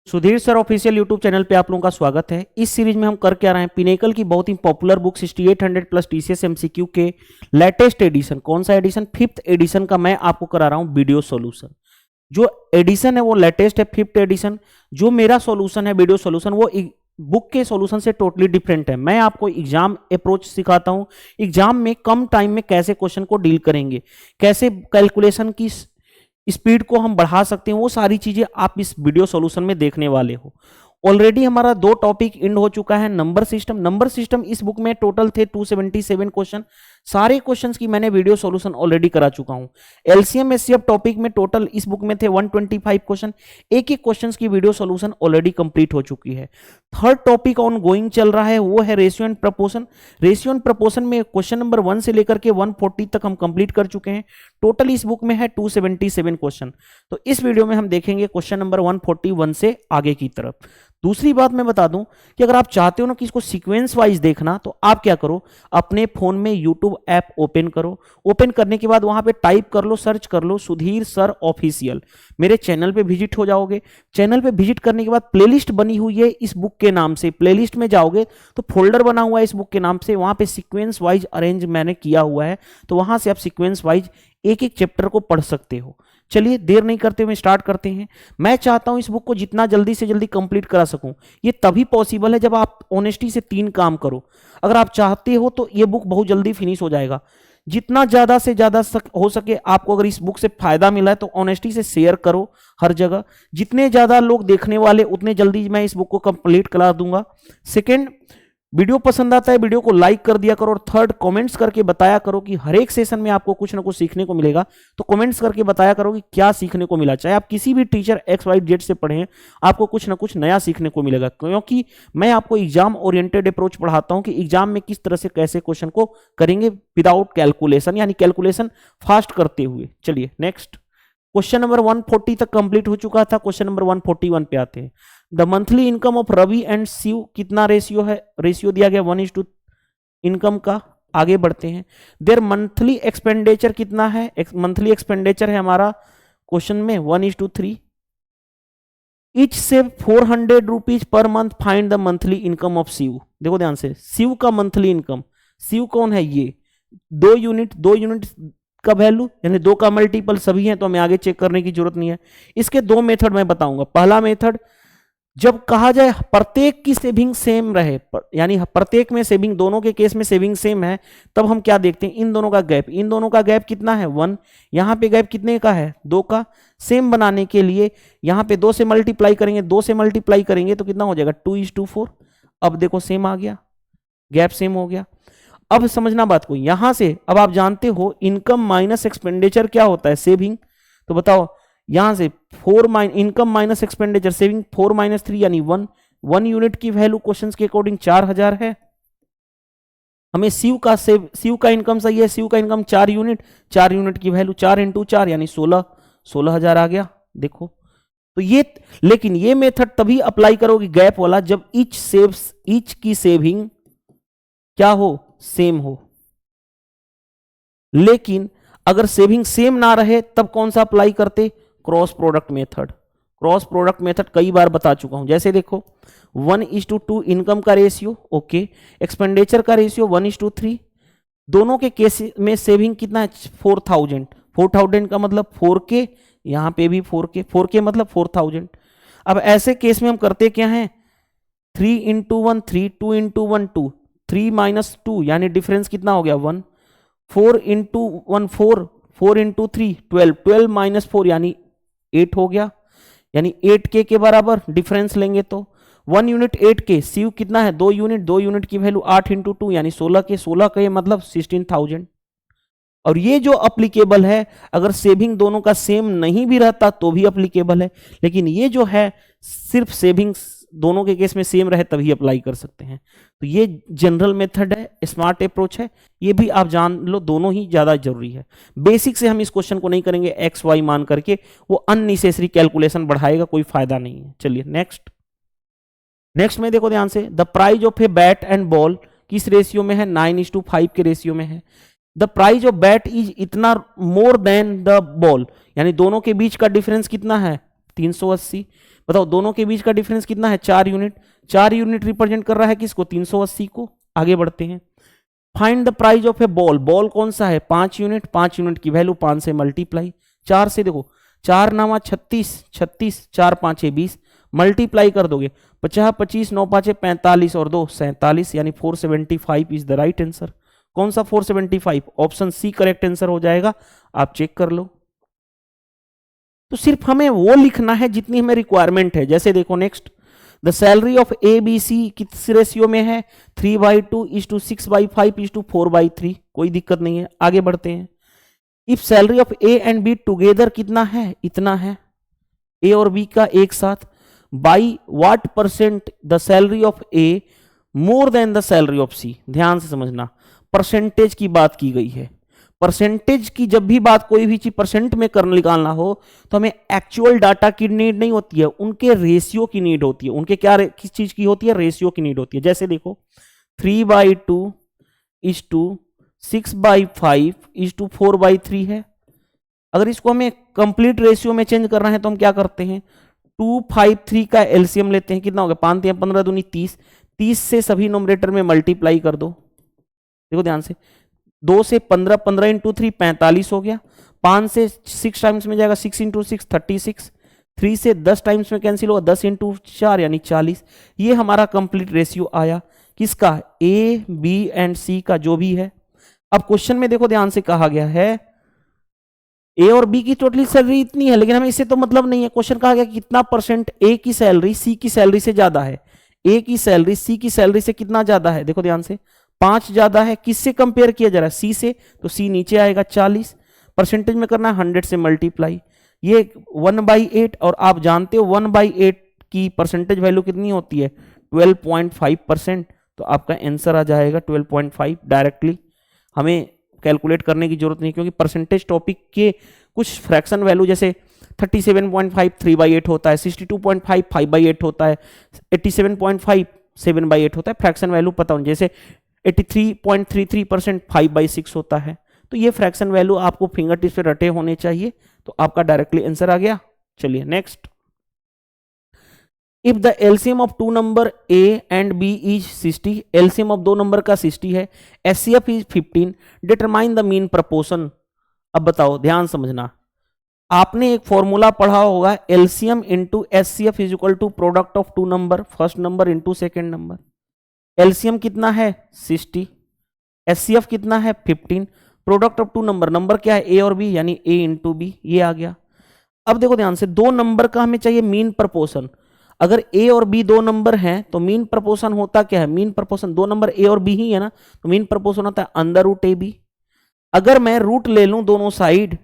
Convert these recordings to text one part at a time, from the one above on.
Sudhir sir official YouTube channel पे आप लोगों का स्वागत है। इस सीरीज में हम कर क्या रहे हैं, पिनेकल की बहुत ही popular book 6800 plus TCS MCQ के लेटेस्ट एडिशन, कौन सा एडिशन, 5th एडिशन का मैं आपको करा रहा हूं वीडियो सॉल्यूशन। जो एडिशन है वो लेटेस्ट है, 5th एडिशन। जो मेरा सॉल्यूशन है वीडियो सॉल्यूशन, वो बुक के सॉल्यूशन से टोटली डिफरेंट है। मैं आपको एग्जाम अप्रोच सिखाता हूं, एग्जाम में कम टाइम में कैसे क्वेश्चन को डील करेंगे, कैसे कैलकुलेशन की स्पीड को हम बढ़ा सकते हैं, वो सारी चीजें आप इस वीडियो सॉल्यूशन में देखने वाले हो। ऑलरेडी हमारा 2 टॉपिक एंड हो चुका है। नंबर सिस्टम इस बुक में टोटल थे 277 क्वेश्चन। सारे क्वेश्चंस की मैंने वीडियो सॉल्यूशन ऑलरेडी करा चुका हूं। एलसीएम एचसीएफ टॉपिक में टोटल इस बुक में थे 125 क्वेश्चन। एक एक क्वेश्चंस की वीडियो सॉल्यूशन ऑलरेडी कंप्लीट हो चुकी है। थर्ड टॉपिक ऑन गोइंग चल रहा है, वो है ratio and proportion. Ratio and proportion में क्वेश्चन नंबर 1 से लेकर के 140 तक हम कंप्लीट कर चुके हैं। टोटल इस बुक में है 277 क्वेश्चन। तो इस वीडियो में हम देखेंगे क्वेश्चन नंबर 141 से आगे की तरफ। दूसरी बात मैं बता दूं कि अगर आप चाहते हो ना कि इसको सीक्वेंस वाइज देखना, तो आप क्या करो, अपने फोन में यूट्यूब ऐप ओपन करो। ओपन करने के बाद वहां पे टाइप कर लो, सर्च कर लो सुधीर सर ऑफिशियल। मेरे चैनल पे विजिट हो जाओगे। चैनल पे विजिट करने के बाद प्लेलिस्ट बनी हुई है इस बुक के नाम से। प्लेलिस्ट में जाओगे तो फोल्डर बना हुआ है इस बुक के नाम से, वहां पे सीक्वेंस वाइज अरेंज मैंने किया हुआ है। तो वहां से आप सीक्वेंस वाइज एक एक चैप्टर को पढ़ सकते हो। चलिए देर नहीं करते हुए स्टार्ट करते हैं। मैं चाहता हूं इस बुक को जितना जल्दी से जल्दी कंप्लीट करा सकूं। ये तभी पॉसिबल है जब आप ऑनेस्टी से 3 काम करो। अगर आप चाहते हो तो ये बुक बहुत जल्दी फिनिश हो जाएगा। जितना ज्यादा से ज्यादा हो सके आपको अगर इस बुक से फायदा मिला है तो ऑनेस्टी से शेयर करो हर जगह। जितने ज्यादा लोग देखने वाले उतने जल्दी मैं इस बुक को कंप्लीट करा दूंगा। सेकेंड, वीडियो पसंद आता है वीडियो को लाइक कर दिया करो। और थर्ड, कमेंट्स करके बताया करो कि हर एक सेशन में आपको कुछ ना कुछ सीखने को मिलेगा। तो कमेंट्स करके बताया करो कि क्या सीखने को मिला। चाहे आप किसी भी टीचर XYZ से पढ़ें, आपको कुछ ना कुछ नया सीखने को मिलेगा। क्योंकि मैं आपको एग्जाम ओरिएंटेड अप्रोच पढ़ाता हूं कि एग्जाम में किस तरह से कैसे क्वेश्चन को करेंगे विदाउट कैलकुलेशन, यानी कैलकुलेशन फास्ट करते हुए। चलिए नेक्स्ट, क्वेश्चन नंबर 140 तक कंप्लीट हो चुका था। क्वेश्चन नंबर 141 पे आते हैं। The monthly income of Ravi and Shiv, कितना रेशियो है, रेशियो दिया गया 1:2 इनकम का। आगे बढ़ते हैं। देयर मंथली एक्सपेंडिचर कितना है, मंथली एक्सपेंडिचर है हमारा क्वेश्चन में 1:3। इच से 400 rupees per month, find the monthly income of Shiv. देखो ध्यान से, शिव का मंथली इनकम, शिव कौन है, ये 2 यूनिट का वैल्यू यानी 2 का मल्टीपल सभी हैं, तो हमें आगे चेक करने की जरूरत नहीं है। इसके 2 मेथड मैं बताऊंगा। पहला मेथड, जब कहा जाए प्रत्येक की सेविंग सेम रहे, यानी प्रत्येक में सेविंग, दोनों के केस में सेविंग सेम है, तब हम क्या देखते हैं, इन दोनों का गैप। इन दोनों का गैप कितना है, 1। यहां पे गैप कितने का है, 2 का। सेम बनाने के लिए यहां पे 2 से मल्टीप्लाई करेंगे, 2 से मल्टीप्लाई करेंगे तो कितना हो जाएगा, 2:4। अब देखो सेम आ गया, गैप सेम हो गया। अब समझना बात को, यहां से अब आप जानते हो इनकम माइनस एक्सपेंडिचर क्या होता है, सेविंग। तो बताओ यहां से इनकम माइनस एक्सपेंडिचर, सेविंग 4 - 3 यानी 1 यूनिट की वैल्यू क्वेश्चन के अकॉर्डिंग 4000 है। हमें शिव का इनकम सही है, शिव का इनकम 4 यूनिट की वैल्यू 4 × 4 यानी 16,000 आ गया। देखो तो ये, लेकिन ये मेथड तभी अप्लाई करोगे गैप वाला जब ईच की सेविंग क्या हो, सेम हो। लेकिन अगर सेविंग सेम ना रहे तब कौन सा अप्लाई करते, cross product method. Cross product method कई बार बता चुका हूं। जैसे देखो 1:2 इनकम का रेशियो, ओके, एक्सपेंडिचर का रेशियो 1:3। दोनों के केस में सेविंग कितना है, 4000 का मतलब 4K, यहां पे भी 4K मतलब 4000। अब ऐसे केस में हम करते क्या हैं, 3 × 1 3, 2 × 1 2, 3 - 2 यानी डिफरेंस कितना हो गया, 1। 4 × 1 4, 4 × 3 12, 12 - 4 यानी 8 हो गया, यानी 8K के बराबर डिफरेंस लेंगे तो 1 यूनिट 8K। शिव कितना है, 2 यूनिट की वैल्यू 8 × 2 यानी 16K, 16K मतलब 16,000। और ये जो अप्लीकेबल है, अगर सेविंग दोनों का सेम नहीं भी रहता तो भी अप्लीकेबल है, लेकिन ये जो है सिर्फ सेविंग्स दोनों के केस में सेम रहे तभी अप्लाई कर सकते हैं। तो ये जनरल मेथड है, स्मार्ट अप्रोच है, ये भी आप जान लो, दोनों ही ज्यादा जरूरी है। बेसिक से हम इस क्वेश्चन को नहीं करेंगे XY मान करके, वो अननेसेसरी कैलकुलेशन बढ़ाएगा, कोई फायदा नहीं है। चलिए नेक्स्ट में देखो ध्यान से, the price of a bat and ball किस रेशियो में है, 9:5 के रेशियो में है। The price of bat is इतना मोर देन द बॉल, यानी दोनों के बीच का डिफरेंस कितना है, 380। बताओ दोनों के बीच का डिफरेंस कितना है, 4 यूनिट। 4 यूनिट रिप्रेजेंट कर रहा है किसको, 380 को। आगे बढ़ते हैं। Find the price of A ball, ball कौन सा है, 5 यूनिट। 5 यूनिट की वैल्यू 5 से मल्टीप्लाई, 4 से, देखो 4 नामा 36, 36, 4 5 20, मल्टीप्लाई कर दोगे 50, 25, 9 5 45 और 2 47, यानी 475 इज द राइट आंसर। कौन सा 475, ऑप्शन सी करेक्ट आंसर हो जाएगा, आप चेक कर लो। तो सिर्फ हमें वो लिखना है जितनी हमें रिक्वायरमेंट है। जैसे देखो next, the salary of A B C किस रेशियो में है, 3/2:6/5:4/3, कोई दिक्कत नहीं है। आगे बढ़ते हैं। If salary of A and be together कितना है, इतना है, ए और बी का एक साथ, by what percent the salary of A more than the salary of C. ध्यान से समझना, परसेंटेज की बात की गई है। परसेंटेज की जब भी बात, कोई भी चीज परसेंट में कर निकालना हो तो हमें एक्चुअल डाटा की नीड नहीं होती है, उनके रेशियो की नीड होती है। उनके क्या, किस चीज की होती है, रेशियो की नीड होती है। जैसे देखो 3/2:6/5:4/3 है। अगर इसको हमें कंप्लीट रेशियो में चेंज करना है तो हम क्या करते हैं, 2 5 3 का एलसीएम लेते हैं। कितना हो गया, 5 3 15 दूनी 30, 30 से सभी नोमरेटर में मल्टीप्लाई कर दो। देखो ध्यान से, 2 से 15, 15 इंटू 3 45 हो गया। 5 से 6 टाइम्स में जाएगा, 6 इंटू 6 36। 3 से 10 टाइम्स में कैंसिल होगा, 10 इंटू 4 यानी 40। ये हमारा कंप्लीट रेशियो आया किसका, ए बी एंड सी का, जो भी है। अब क्वेश्चन में देखो ध्यान से कहा गया है ए और बी की टोटल सैलरी इतनी है, लेकिन हमें इससे तो मतलब नहीं है। क्वेश्चन कहा गया कितना परसेंट ए की सैलरी सी की सैलरी से ज्यादा है। ए की सैलरी सी की सैलरी से कितना ज्यादा है, देखो ध्यान से, 5 ज्यादा है। किससे कंपेयर किया जा रहा है, सी से, तो सी नीचे आएगा 40। परसेंटेज में करना है 100 से मल्टीप्लाई, ये 1/8, और आप जानते हो 1/8 की परसेंटेज वैल्यू कितनी होती है, 12.5%। तो आपका आंसर आ जाएगा 12.5 डायरेक्टली। हमें कैलकुलेट करने की जरूरत नहीं, क्योंकि परसेंटेज टॉपिक के कुछ फ्रैक्शन वैल्यू जैसे 37.5 3/8 होता है, 62.5 5/8 होता है, 87.5 7/8 होता है। फ्रैक्शन वैल्यू पता हो, जैसे 83.33% 5/6 होता है। तो ये फ्रैक्शन वैल्यू आपको फिंगर टिप्स पे रटे होने चाहिए। तो आपका डायरेक्टली आंसर आ गया। चलिए next, if the LCM of 2 number A and B is 60, LCM of 2 number का 60 है, HCF is 15, determine the mean proportion. अब बताओ, ध्यान समझना, आपने एक फॉर्मूला पढ़ा होगा, LCM into HCF is equal to product of 2 number, first number into second number. LCM कितना है 60, एचसीएफ कितना है 15, प्रोडक्ट ऑफ 2 नंबर, नंबर क्या है ए और बी, यानी ए इंटू बी, ये आ गया। अब देखो ध्यान से, 2 नंबर का हमें चाहिए मीन प्रपोर्शन। अगर ए और बी 2 नंबर हैं तो मीन प्रपोर्शन होता क्या है, मीन प्रपोर्शन 2 नंबर ए और बी ही है ना, तो मीन प्रपोर्शन होता है अंडर रूट ए बी। अगर मैं रूट ले लूं, दोनों साइड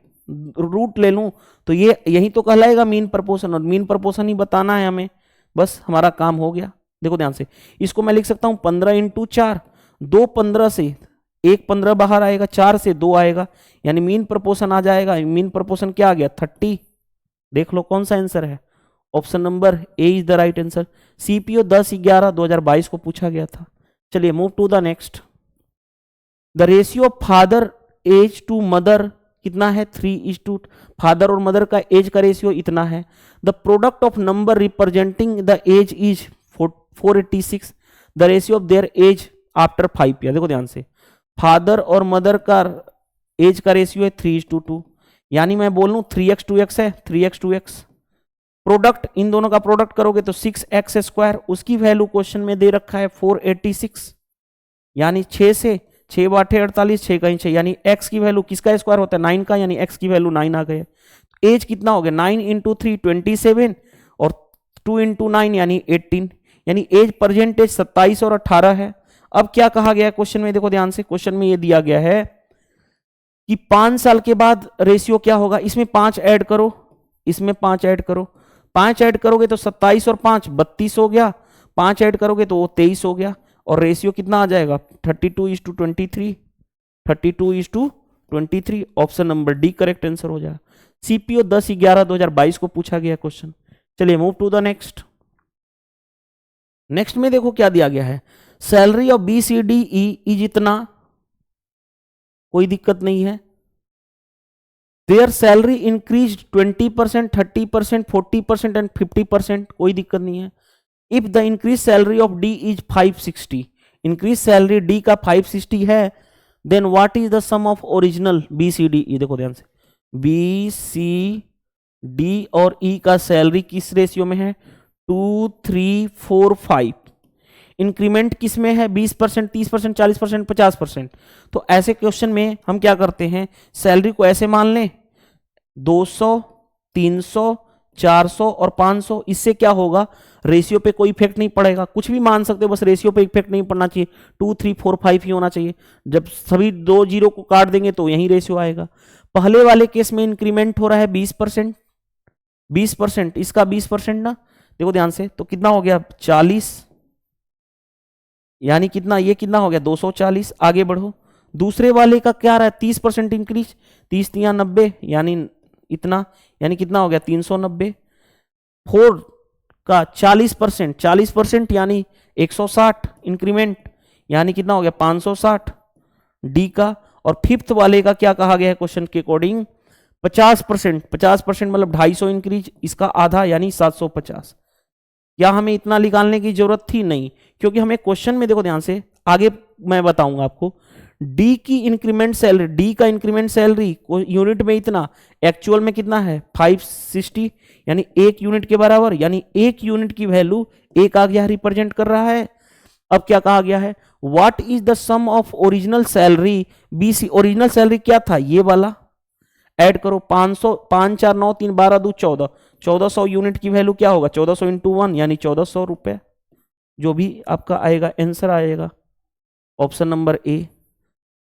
रूट ले लूं, तो ये यही तो कहलाएगा मीन प्रपोर्शन, और मीन प्रपोर्शन ही बताना है हमें, बस हमारा काम हो गया। देखो ध्यान से, इसको मैं लिख सकता हूं 15 इंटू 4, 2 15 से 1 15 बाहर आएगा, 4 से 2 आएगा, यानी मीन प्रपोर्शन आ जाएगा। मीन प्रपोर्शन क्या आ गया 30। देख लो कौन सा आंसर है, option number A is the right answer. CPO 10/11/2022 को पूछा गया था। चलिए move to the next, the ratio of father age to mother कितना है, 3:2। फादर और मदर का एज का रेशियो इतना है। The product of number representing the age is 486, the ratio of their age after 5 year. देखो ध्यान से, फादर और मदर का एज का रेशियो है 3:2, यानी मैं बोल लूं 3x 2x है, 3x 2x। प्रोडक्ट, इन दोनों का प्रोडक्ट करोगे तो 6x², उसकी वैल्यू क्वेश्चन में दे रखा है 486, यानी 6 से 6 बाटे 48, 6 कहीं 6, यानी x की वैल्यू किसका स्क्वायर होता है 9 का, यानी x की वैल्यू 9 आ गई। एज कितना हो गया 9 इंटू 3 27, और 2 इंटू 9 यानी 18, यानी एज परसेंटेज 27 और 18 है। अब क्या कहा गया है क्वेश्चन में, देखो ध्यान से, क्वेश्चन में ये दिया गया है कि 5 साल के बाद रेशियो क्या होगा। इसमें 5 ऐड करो, इसमें 5 ऐड करो, 5 ऐड करोगे तो 27 और 5 32 हो गया, 5 ऐड करोगे तो वो 23 हो गया, और रेशियो कितना आ जाएगा 32:23, 32:23। Option number D correct answer हो जाएगा। सीपीओ 10/11/2022 को पूछा गया क्वेश्चन। चलिए move to the next. Next में देखो क्या दिया गया है, salary of B C D E is इतना, कोई दिक्कत नहीं है। देयर सैलरी इंक्रीज 20%, 30%, 40% एंड 50%, कोई दिक्कत नहीं है। If the increase salary of D is 560, increase salary D का 560 है, then what is the sum of original B C D. ये देखो ध्यान से, बी सी डी और ई का सैलरी किस रेशियो में है, 2 3 4 5। इंक्रीमेंट किस में है, 20%, 30%, 40%, 50%। तो ऐसे क्वेश्चन में हम क्या करते हैं, सैलरी को ऐसे मान लें 200, 300, 400 और 500। इससे क्या होगा, रेशियो पे कोई इफेक्ट नहीं पड़ेगा, कुछ भी मान सकते हो, बस रेशियो पे इफेक्ट नहीं पड़ना चाहिए। 2 3 4 5 ही होना चाहिए। जब सभी दो जीरो को काट देंगे तो यही रेशियो आएगा। पहले वाले केस में इंक्रीमेंट हो रहा है 20%, 20%, इसका 20% ना, देखो ध्यान से, तो कितना हो गया 40, यानी कितना, ये कितना हो गया 240। आगे बढ़ो, दूसरे वाले का क्या रहा है 30% इंक्रीज, 30 3 90, यानी इतना, यानी कितना हो गया 390। 4 का 40%, 40% यानी 160 इंक्रीमेंट, यानी कितना हो गया 560 डी का। और फिफ्थ वाले का क्या कहा गया है क्वेश्चन के अकॉर्डिंग, 50%, 50% मतलब 250 इंक्रीज, इसका आधा यानी 750। क्या हमें इतना निकालने की जरूरत थी, नहीं, क्योंकि हमें क्वेश्चन में देखो ध्यान से, आगे मैं बताऊंगा आपको, डी की इंक्रीमेंट सैलरी, डी का इंक्रीमेंट सैलरी यूनिट में इतना, एक्चुअल में कितना है 560, यानी 1 यूनिट के बराबर, यानी 1 यूनिट की वैल्यू 1 आ गया, रिप्रेजेंट कर रहा है। अब क्या कहा गया है, what is the sum of original salary B C. Original salary क्या था, ये वाला, ऐड करो 500, 5 4 9 3 12 2 14, 1400 यूनिट की वैल्यू क्या होगा 1400 इंटू 1, यानी 1400 रुपए, जो भी आपका आएगा आंसर आएगा ऑप्शन नंबर ए।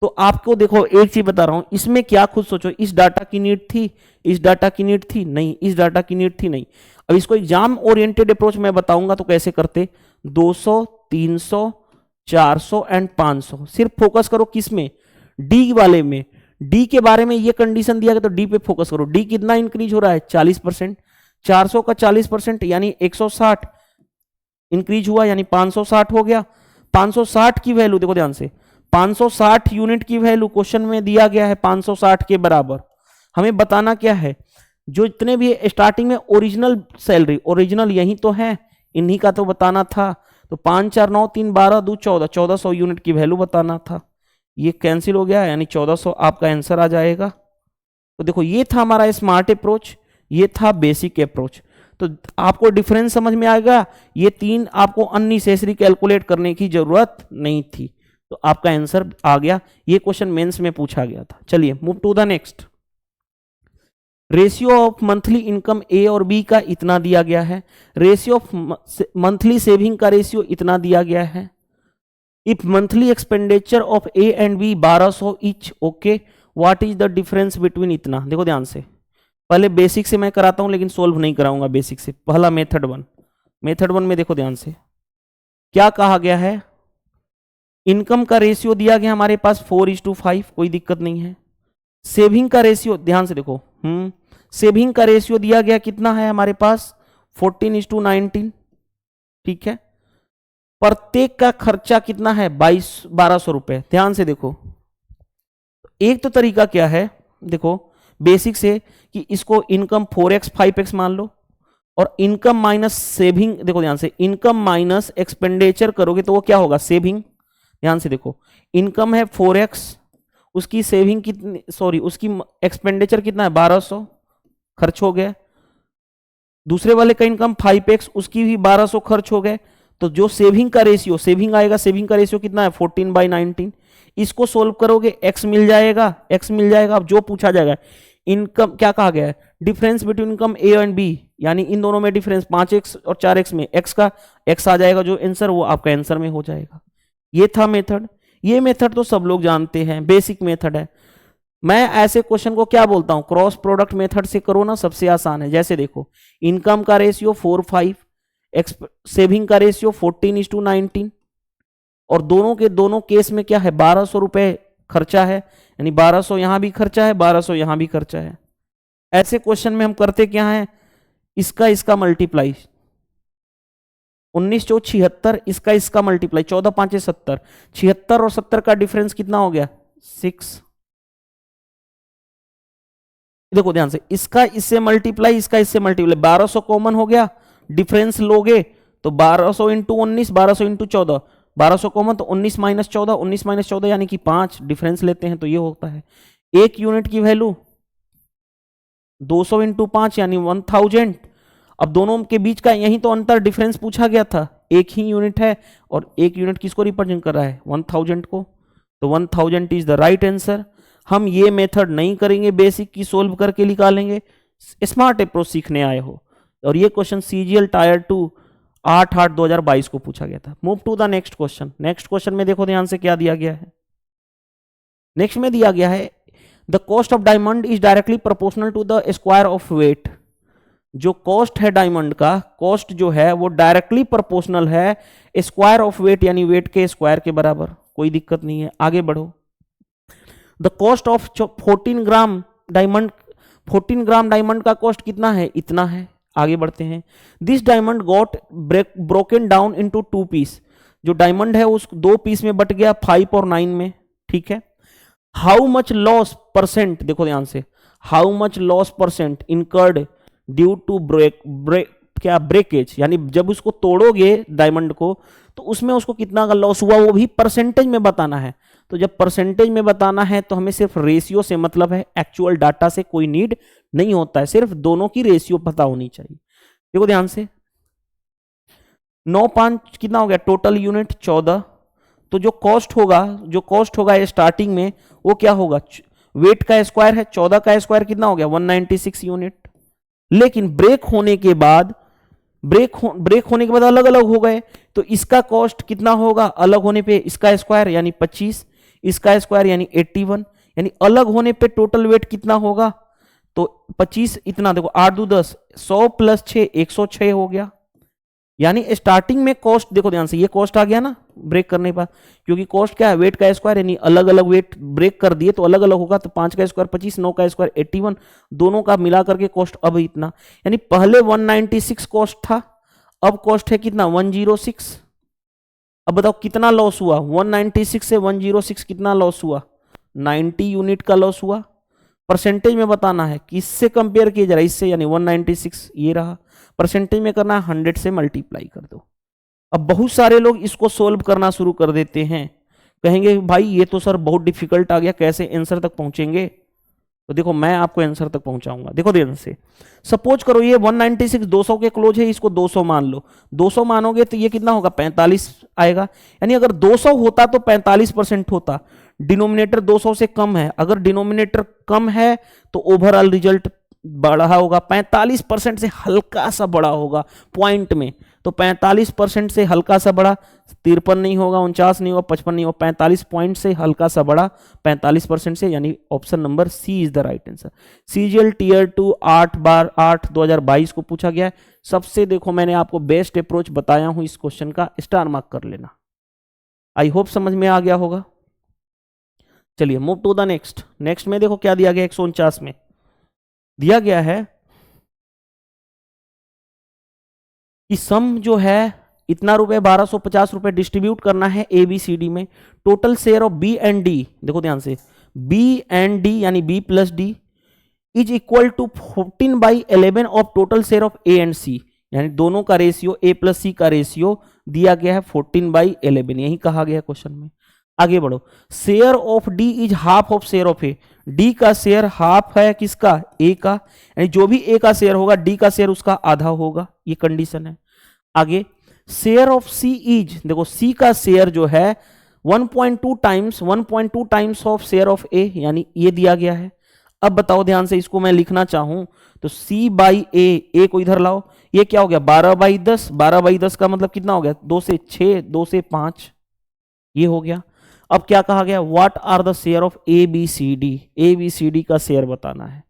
तो आपको देखो एक चीज बता रहा हूं, इसमें क्या खुद सोचो, इस डाटा की नीड थी, इस डाटा की नीड थी नहीं, इस डाटा की नीड थी नहीं। अब इसको एग्जाम ओरिएंटेड अप्रोच मैं बताऊंगा तो कैसे करते, 200, 300, 400 एंड 500। सिर्फ फोकस करो किस में, डी वाले में। डी के बारे में ये कंडीशन दिया गया तो डी पे फोकस करो। डी कितना इंक्रीज हो रहा है 40%, 400 का 40% यानी 160 इंक्रीज हुआ, यानी 560 हो गया। 560 की वैल्यू देखो ध्यान से, 560 यूनिट की वैल्यू क्वेश्चन में दिया गया है 560 के बराबर। हमें बताना क्या है, जो इतने भी स्टार्टिंग में ओरिजिनल सैलरी, ओरिजिनल यही तो है, इन्हीं का तो बताना था। तो 5 4 9 3 12 2 14, 1400 यूनिट की वैल्यू बताना था। ये कैंसिल हो गया, यानी 1400 आपका आंसर आ जाएगा। तो देखो ये था हमारा स्मार्ट अप्रोच, ये था बेसिक अप्रोच। तो आपको डिफरेंस समझ में आएगा, ये तीन आपको अननेसेसरी कैलकुलेट करने की जरूरत नहीं थी। तो आपका आंसर आ गया, ये क्वेश्चन मेंस में पूछा गया था। चलिए move to the next. Ratio of monthly income A और बी का इतना दिया गया है, रेशियो ऑफ मंथली सेविंग का रेशियो इतना दिया गया है। If monthly expenditure of A and B 1200 each, okay, what is the difference between इतना। देखो ध्यान से, पहले बेसिक से मैं कराता हूं लेकिन सोल्व नहीं कराऊंगा बेसिक से। पहला मेथड वन, मेथड वन में देखो ध्यान से क्या कहा गया है, इनकम का रेशियो दिया गया हमारे पास 4:5, कोई दिक्कत नहीं है। सेविंग का रेशियो ध्यान से देखो, सेविंग का रेशियो दिया गया कितना है हमारे पास 14:19, ठीक है। प्रत्येक का खर्चा कितना है 1200 रुपए। ध्यान से देखो, एक तो तरीका क्या है, देखो बेसिक से, कि इसको इनकम 4x 5x मान लो, और इनकम माइनस सेविंग, देखो ध्यान से, इनकम माइनस एक्सपेंडिचर करोगे तो वो क्या होगा सेविंग। ध्यान से देखो, इनकम है 4x, उसकी सेविंग कितनी, सॉरी उसकी एक्सपेंडिचर कितना है 1200, खर्च हो गया। दूसरे वाले का इनकम 5x, उसकी भी 1200 खर्च हो गए। तो जो सेविंग का रेशियो, सेविंग आएगा, सेविंग का रेशियो कितना है 14/19। इसको सोल्व करोगे x मिल जाएगा, x मिल जाएगा। अब जो पूछा जाएगा इनकम, क्या कहा गया है, difference between income A and B, यानी इन दोनों में डिफरेंस 5x और 4x में x का x आ जाएगा, जो आंसर वो आपका आंसर में हो जाएगा। ये था मेथड। ये मेथड तो सब लोग जानते हैं, बेसिक मेथड है। मैं ऐसे क्वेश्चन को क्या बोलता हूं, क्रॉस प्रोडक्ट मेथड से करो ना, सबसे आसान है। जैसे देखो, इनकम का रेशियो 4/5, सेविंग का रेशियो 14:19, और दोनों के दोनों केस में क्या है 1200 रुपए खर्चा है, यानी 1200 यहां भी खर्चा है, 1200 यहां भी खर्चा है। ऐसे क्वेश्चन में हम करते क्या है, इसका मल्टीप्लाई, 19 चौक 76, इसका मल्टीप्लाई 14 5 70, 76 और 70 का डिफरेंस कितना हो गया 6। देखो ध्यान से, इसका इससे मल्टीप्लाई, इसका इससे मल्टीप्लाई, 1200 कॉमन हो गया, डिफरेंस लोगे तो 1200 इंटू 19, 1200 इंटू 14, 1200 कॉमन तो 19 माइनस 14, 19 माइनस 14 यानी कि 5, डिफरेंस लेते हैं तो ये होता है। एक यूनिट की वैल्यू 200 इंटू 5 यानी 1000। अब दोनों के बीच का यही तो अंतर, डिफरेंस पूछा गया था, एक ही यूनिट है और एक यूनिट किसको रिप्रेजेंट कर रहा है, 1000 को, तो 1000 इज द राइट आंसर। हम ये मेथड नहीं करेंगे, बेसिक की सोल्व करके निकालेंगे, स्मार्ट अप्रोच सीखने आए हो। और ये क्वेश्चन सीजीएल टायर 2 8/8/2022 को पूछा गया था। Move to the next question. Next question में देखो ध्यान से क्या दिया गया है। नेक्स्ट में दिया गया है the cost of diamond is directly proportional to the square of weight. जो कॉस्ट है डायमंड का, कॉस्ट जो है वो डायरेक्टली प्रोपोर्शनल है स्क्वायर ऑफ वेट यानी वेट के स्क्वायर के बराबर। कोई दिक्कत नहीं है, आगे बढ़ो। The cost of 14 gram diamond, 14 gram diamond का कॉस्ट कितना है, इतना है। आगे बढ़ते हैं। This diamond got broken down into 2 piece. जो डायमंड है उस 2 पीस में बट गया, 5 और 9 में, ठीक है। हाउ मच लॉस परसेंट, देखो ध्यान से, how much loss percent incurred due to breakage, यानी जब उसको तोड़ोगे डायमंड को तो उसमें उसको कितना का लॉस हुआ वो भी परसेंटेज में बताना है। तो जब परसेंटेज में बताना है तो हमें सिर्फ रेशियो से मतलब है, एक्चुअल डाटा से कोई नीड नहीं होता है, सिर्फ दोनों की रेशियो पता होनी चाहिए। देखो ध्यान से, 9/5 कितना हो गया टोटल यूनिट 14। तो जो कॉस्ट होगा स्टार्टिंग में वो क्या होगा, वेट का स्क्वायर है, 14 का स्क्वायर कितना हो गया 196 यूनिट। लेकिन ब्रेक होने के बाद अलग अलग हो गए, तो इसका कॉस्ट कितना होगा अलग होने पे, इसका स्क्वायर यानी 25, इसका स्क्वायर यानी 81, यानी अलग होने पे टोटल वेट कितना होगा, तो 25 इतना देखो 8 2 10, 100 प्लस 6 106 हो गया। यानी स्टार्टिंग में कॉस्ट, देखो ध्यान से, ये कॉस्ट आ गया ना ब्रेक करने पर, क्योंकि कॉस्ट क्या है वेट का स्क्वायर, यानी अलग अलग वेट ब्रेक कर दिए तो अलग अलग होगा। तो 5 का स्क्वायर 25, 9 का स्क्वायर 81, दोनों का मिला करके कॉस्ट अब इतना, यानी पहले 196 कॉस्ट था, अब कॉस्ट है कितना 106। अब बताओ कितना लॉस हुआ, 196 से 106 कितना लॉस हुआ, 90 यूनिट का लॉस हुआ। परसेंटेज में बताना है, किससे कंपेयर किया जा रहा है, इससे, यानी 196 ये रहा। परसेंटेज में करना है 100 से मल्टीप्लाई कर दो। अब बहुत सारे लोग इसको सोल्व करना शुरू कर देते हैं, कहेंगे भाई ये तो सर बहुत डिफिकल्ट आ गया, कैसे आंसर तक पहुंचेंगे। तो देखो मैं आपको आंसर तक पहुंचाऊंगा। देखो ध्यान से, सपोज करो ये 196 200 के क्लोज है, इसको 200 मान लो, 200 मानोगे तो ये कितना होगा 45 आएगा। यानी अगर 200 होता तो 45% होता, डिनोमिनेटर 200 से कम है, अगर डिनोमिनेटर कम है तो ओवरऑल रिजल्ट बड़ा होगा, 45% से हल्का सा बड़ा होगा पॉइंट में, तो 45% से हल्का सा बड़ा 53 नहीं होगा, 49 नहीं होगा, 55 नहीं होगा, 45 पॉइंट से हल्का सा बड़ा 45% से, यानी option number C is the right answer. CGL tier 2 8/8/2022 को पूछा गया है। सबसे देखो मैंने आपको बेस्ट अप्रोच बताया हूं, इस क्वेश्चन का स्टार मार्क कर लेना। आई होप समझ में आ गया होगा। चलिए move to the next. Next में देखो क्या दिया गया, 149 में दिया गया है कि सम जो है इतना रुपए 1250 रुपए डिस्ट्रीब्यूट करना है ABCD में। Total share of B and D, देखो ध्यान से, B एंड D यानी B plus D is equal to 14/11 of total share of A and C, यानी दोनों का रेशियो A प्लस C का रेशियो दिया गया है 14/11, यही कहा गया है क्वेश्चन में। आगे बढ़ो। Share of D is half of share of A, D का शेयर हाफ है किसका, ए का, यानी जो भी ए का शेयर होगा डी का शेयर उसका आधा होगा, ये कंडीशन है। आगे शेयर ऑफ सी इज, देखो सी का शेयर जो है 1.2 टाइम्स ऑफ शेयर ऑफ ए, यानी ये दिया गया है। अब बताओ ध्यान से, इसको मैं लिखना चाहूं तो C बाई ए को इधर लाओ, ये क्या हो गया 12/10, 12/10 का मतलब कितना हो गया 2 से 6, 2 से 5, ये हो गया। अब क्या कहा गया, what are the share of ABCD, ABCD का शेयर बताना है।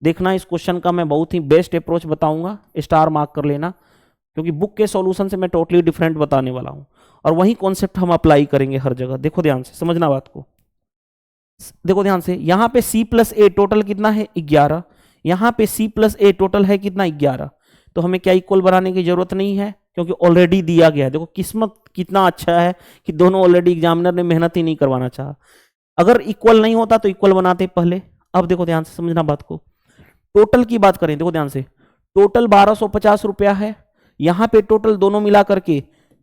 देखना इस क्वेश्चन का मैं बहुत ही बेस्ट अप्रोच बताऊंगा, स्टार मार्क कर लेना, क्योंकि बुक के सॉल्यूशन से मैं टोटली डिफरेंट बताने वाला हूं और वही कॉन्सेप्ट हम अप्लाई करेंगे हर जगह। देखो ध्यान से, समझना बात को। देखो ध्यान से, यहां पे C प्लस ए टोटल कितना है 11, यहां पे C प्लस ए टोटल है कितना 11, तो हमें क्या इक्वल बनाने की जरूरत नहीं है क्योंकि ऑलरेडी दिया गया है। देखो किस्मत कितना अच्छा है कि दोनों ऑलरेडी एग्जामिनर ने मेहनत ही नहीं करवाना चाहा, अगर इक्वल नहीं होता तो इक्वल बनाते पहले। अब देखो ध्यान से समझना बात को, टोटल की बात करें, देखो ध्यान से, टोटल 1250 रुपया है। यहां पे टोटल दोनों मिला करके,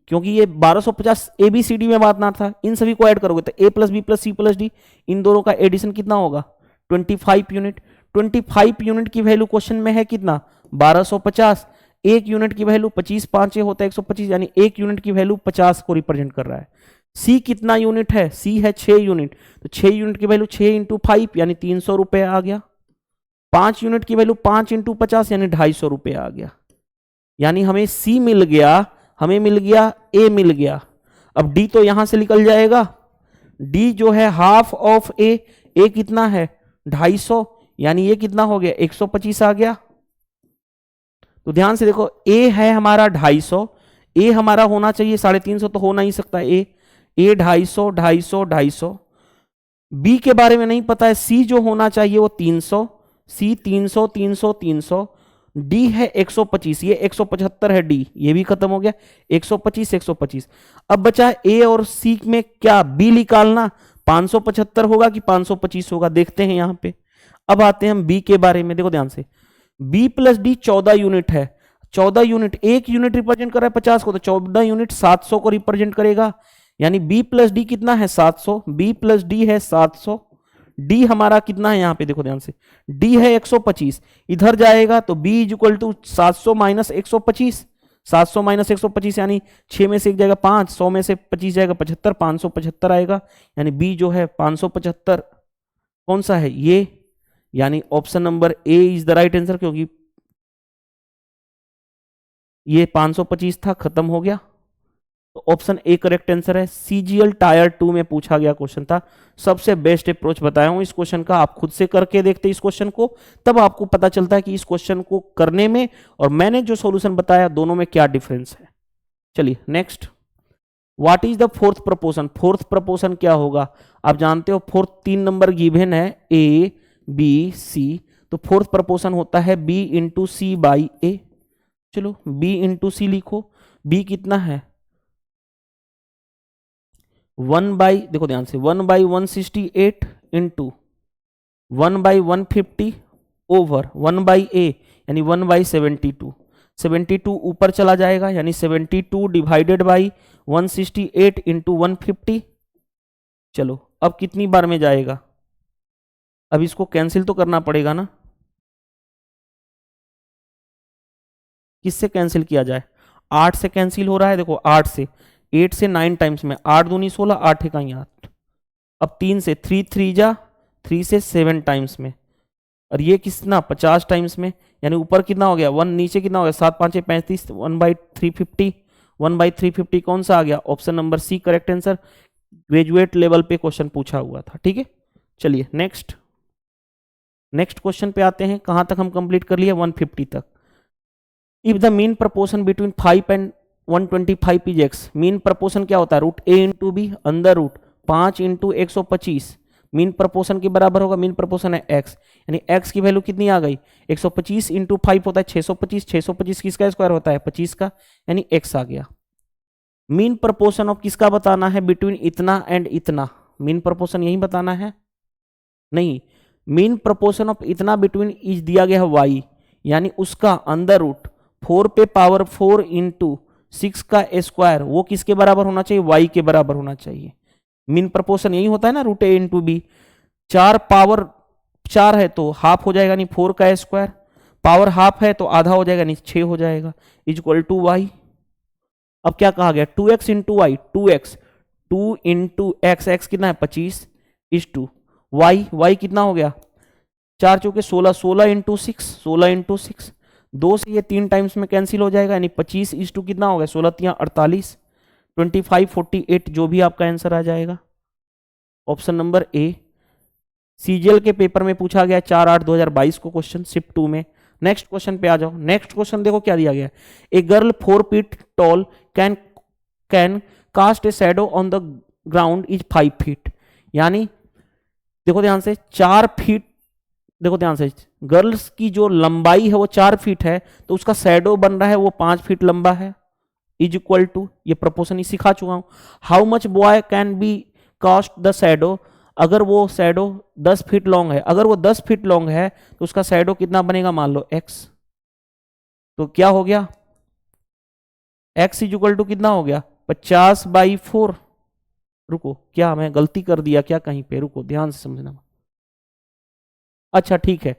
क्योंकि ये 1250 ABCD में बांटना था, इन सभी को ऐड करोगे तो A plus B plus C plus D, इन दोनों का एडिशन कितना होगा 25 यूनिट। 25 यूनिट की वैल्यू क्वेश्चन में है कितना 1250। एक यूनिट की वैल्यू 25 5 होता है 125, यानी एक यूनिट की वैल्यू 50 को रिप्रेजेंट कर रहा है। C कितना यूनिट है, C है 6 यूनिट, तो 6 यूनिट की वैल्यू 6 इंटू 5 यानी 300 रुपए आ गया। 5 यूनिट की वैल्यू 5 इंटू 50 यानी 250 रुपए आ गया। यानी हमें C मिल गया, हमें मिल गया, A मिल गया। अब D तो यहां से निकल जाएगा, D जो है हाफ ऑफ A कितना है 250, यानी ये कितना हो गया 125 आ गया। तो ध्यान से देखो, A है हमारा 250, A हमारा होना चाहिए 350, तो हो नहीं सकता A 250 250 250। B के बारे में नहीं पता है, C जो होना चाहिए वो 300, C 300 300 300, D है 125, ये 175 है D, ये भी खत्म हो गया 125 125। अब बचा A और C में क्या B निकालना, 575 होगा कि 525 होगा, देखते हैं यहां पे। अब आते हैं हम B के बारे में, देखो ध्यान से, B प्लस D 14 यूनिट है। 14 यूनिट, एक यूनिट रिप्रेजेंट कर रहा है 50 को, तो 14 यूनिट 700 को रिप्रेजेंट करेगा, यानी B प्लस डी कितना है 700, B प्लस डी है 700। D हमारा कितना है यहां पे, देखो ध्यान से, D है 125, इधर जाएगा तो B is equal to 700 minus 125, 700 minus 125 यानी 6 में से 1 जाएगा 5, 100 में से 25 जाएगा 75, 575 आएगा, यानी B जो है 575 कौन सा है ये, यानी option number A is the right answer, क्योंकि ये 525 था, खत्म हो गया। तो ऑप्शन ए करेक्ट आंसर है। CGL टायर 2 में पूछा गया क्वेश्चन था, सबसे बेस्ट अप्रोच बताया हूं इस क्वेश्चन का। आप खुद से करके देखते इस क्वेश्चन को, तब आपको पता चलता है कि इस क्वेश्चन को करने में और मैंने जो सॉल्यूशन बताया दोनों में क्या डिफरेंस है। चलिए next, what is the fourth proportion. Fourth proportion क्या होगा, आप जानते हो फोर्थ 3 नंबर गिवन है A B C, तो फोर्थ प्रपोर्शन होता है B into C by A। चलो B इंटू सी लिखो, B कितना है 1 बाई, देखो ध्यान से 1 by 168 into 1 by 150 over 1 by A, यानी 1 बाई 72। 72 ऊपर चला जाएगा, यानी 72 डिवाइडेड बाई 168 इंटू 150। चलो अब कितनी बार में जाएगा, अब इसको कैंसिल तो करना पड़ेगा ना, किससे कैंसिल किया जाए, 8 से कैंसिल हो रहा है, देखो 8 से, 8 से 9 टाइम्स में, 8 दूनी 16, 8 इकाई 8। अब 3 से, 3 3 जा, 3 से 7 टाइम्स में, और ये कितना 50 टाइम्स में, यानी ऊपर कितना हो गया 1, नीचे कितना हो गया 7 5 35, 1 बाई 350, 1 बाई 350 कौन सा आ गया, option number C correct answer. Graduate level पे क्वेश्चन पूछा हुआ था, ठीक है। चलिए नेक्स्ट क्वेश्चन पे आते हैं, कहां तक हम कंप्लीट कर लिए 150 तक। If the mean proportion between 5 and 125 is x, mean proportion क्या होता है रूट a इंटू बी अंदर रूट 5 इंटू 125, मीन प्रपोर्शन के बराबर होगा, मीन प्रपोर्शन है x, यानी x की वैल्यू कितनी आ गई 125 इंटू 5 होता है 625, 625 किसका स्क्वायर होता है 25 का, यानी x आ गया। मीन प्रपोर्शन ऑफ किसका बताना है बिटवीन इतना एंड इतना, मीन प्रपोर्शन यही बताना है नहीं, मीन प्रपोर्शन ऑफ इतना बिटवीन इज दिया गया है y, यानी उसका अंदर रूट 4 पे पावर 4 इंटू 6 का स्क्वायर, वो किसके बराबर होना चाहिए y के बराबर होना चाहिए। मीन प्रपोर्शन यही होता है ना root a into B, 4 power 4 है तो हाफ हो जाएगा, नहीं 4 का स्क्वायर, पावर हाफ है तो आधा हो जाएगा, नहीं 6 हो जाएगा, इज इक्वल टू वाई। अब क्या कहा गया 2x into Y, 2x 2 into X, X कितना है 25 इज टू वाई कितना हो गया 4 चौके 16, 16 इंटू 6, 16 इंटू 6, 2 से ये 3 टाइम्स में कैंसिल हो जाएगा, यानी 25 इज टू कितना हो गया 16 3 48, 25 48 जो भी आपका आंसर आ जाएगा ऑप्शन नंबर ए। सीजीएल के पेपर में पूछा गया 4/8/2022 को क्वेश्चन शिफ्ट 2 में। नेक्स्ट क्वेश्चन पे आ जाओ। नेक्स्ट क्वेश्चन देखो क्या दिया गया, a girl 4 feet tall can cast a shadow on the ground is 5 feet, यानी देखो ध्यान से 4 फीट, देखो ध्यान से गर्ल्स की जो लंबाई है वो 4 फीट है, तो उसका शैडो बन रहा है वो 5 फीट लंबा है, इज इक्वल टू, ये प्रपोर्शन ही सिखा चुका हूं। How much boy can be cast the shadow अगर वो शैडो 10 फीट लॉन्ग है, अगर वो 10 फीट लॉन्ग है तो उसका शैडो कितना बनेगा, मान लो x। तो क्या हो गया, x इक्वल टू कितना हो गया, 50/4। रुको, क्या मैं गलती कर दिया क्या कहीं पे, रुको ध्यान से समझना। अच्छा ठीक है,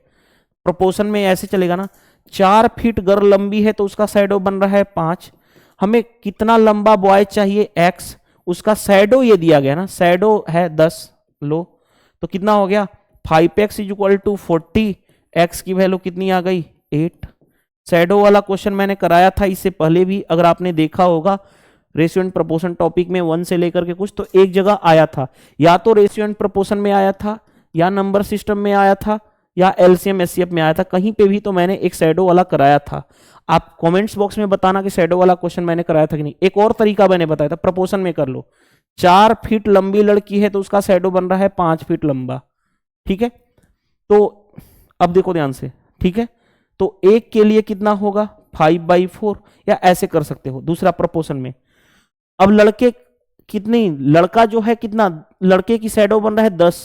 प्रोपोर्शन में ऐसे चलेगा ना, 4 फीट गर्ल लंबी है तो उसका शैडो बन रहा है 5। हमें कितना लंबा बॉय चाहिए, x, उसका शैडो ये दिया गया ना, शैडो है 10, लो तो कितना हो गया 5x इक्वल टू 40, x की वैल्यू कितनी आ गई 8। शैडो वाला क्वेश्चन मैंने कराया था इससे पहले भी, अगर आपने देखा होगा रेशियो एंड प्रोपोर्शन टॉपिक में 1 से लेकर के कुछ, तो एक जगह आया था, या तो रेशियो एंड प्रोपोर्शन में आया था, या नंबर सिस्टम में आया था, या एलसीएम एचसीएफ में आया था, कहीं पे भी तो मैंने एक शैडो वाला कराया था। आप कमेंट्स बॉक्स में बताना कि शैडो वाला क्वेश्चन मैंने कराया था कि नहीं। एक और तरीका मैंने बताया था, प्रोपोर्शन में कर लो, 4 फीट लंबी लड़की है तो उसका शैडो बन रहा है 5 फीट लंबा, ठीक है। तो अब देखो ध्यान से, ठीक है, तो एक के लिए कितना होगा 5/4, या ऐसे कर सकते हो दूसरा प्रोपोर्शन में। अब लड़के कितनी, लड़का जो है कितना, लड़के की शैडो बन रहा है 10,